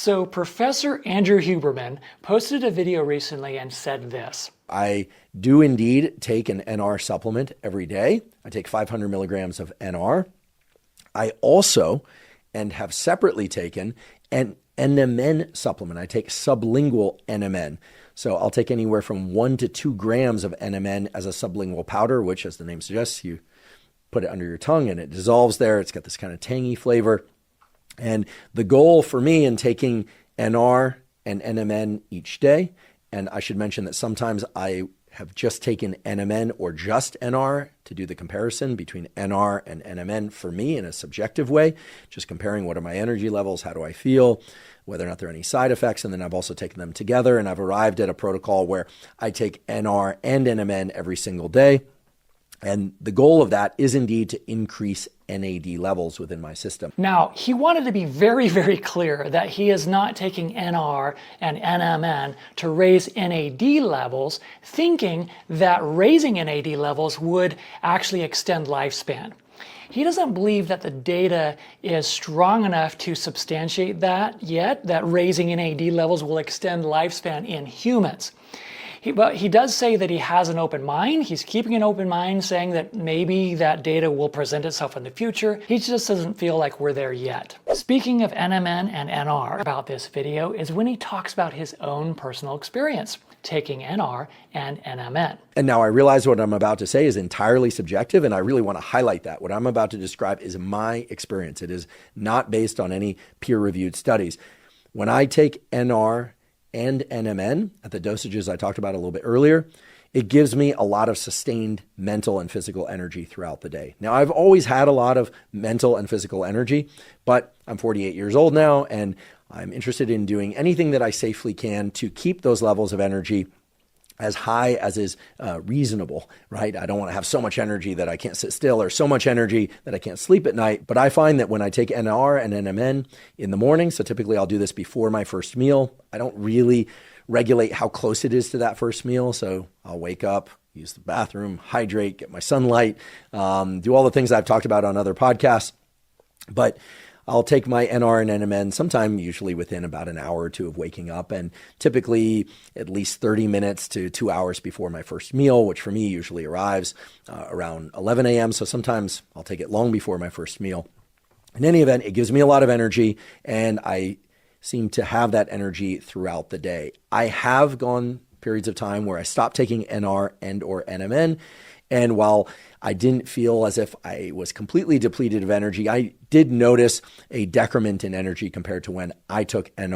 So Professor Andrew Huberman posted a video recently and said this. I do indeed take an NR supplement every day. I take 500 milligrams of NR. I also, and have separately taken, an NMN supplement. I take sublingual NMN. So I'll take anywhere from 1 to 2 grams of NMN as a sublingual powder, which, as the name suggests, you put it under your tongue and it dissolves there. It's got this kind of tangy flavor. And the goal for me in taking NR and NMN each day, and I should mention that sometimes I have just taken NMN or just NR to do the comparison between NR and NMN for me in a subjective way, just comparing what are my energy levels, how do I feel, whether or not there are any side effects, and then I've also taken them together, and I've arrived at a protocol where I take NR and NMN every single day. And the goal of that is indeed to increase NAD levels within my system. Now, he wanted to be very, very clear that he is not taking NR and NMN to raise NAD levels, thinking that raising NAD levels would actually extend lifespan. He doesn't believe that the data is strong enough to substantiate that yet, that raising NAD levels will extend lifespan in humans. But he does say that he has an open mind. He's keeping an open mind, saying that maybe that data will present itself in the future. He just doesn't feel like we're there yet. Speaking of NMN and NR about this video is when he talks about his own personal experience taking NR and NMN. And now I realize what I'm about to say is entirely subjective, and I really want to highlight that. What I'm about to describe is my experience. It is not based on any peer-reviewed studies. When I take NR and NMN at the dosages I talked about a little bit earlier, it gives me a lot of sustained mental and physical energy throughout the day. Now, I've always had a lot of mental and physical energy, but I'm 48 years old now, and I'm interested in doing anything that I safely can to keep those levels of energy as high as is reasonable, right? I don't want to have so much energy that I can't sit still or so much energy that I can't sleep at night. But I find that when I take NR and NMN in the morning, so typically I'll do this before my first meal, I don't really regulate how close it is to that first meal. So I'll wake up, use the bathroom, hydrate, get my sunlight, do all the things I've talked about on other podcasts. But I'll take my NR and NMN sometime usually within about an hour or two of waking up, and typically at least 30 minutes to 2 hours before my first meal, which for me usually arrives around 11 a.m. So sometimes I'll take it long before my first meal. In any event, it gives me a lot of energy, and I seem to have that energy throughout the day. I have gone periods of time where I stopped taking NR and or NMN, and while I didn't feel as if I was completely depleted of energy, I did notice a decrement in energy compared to when I took NR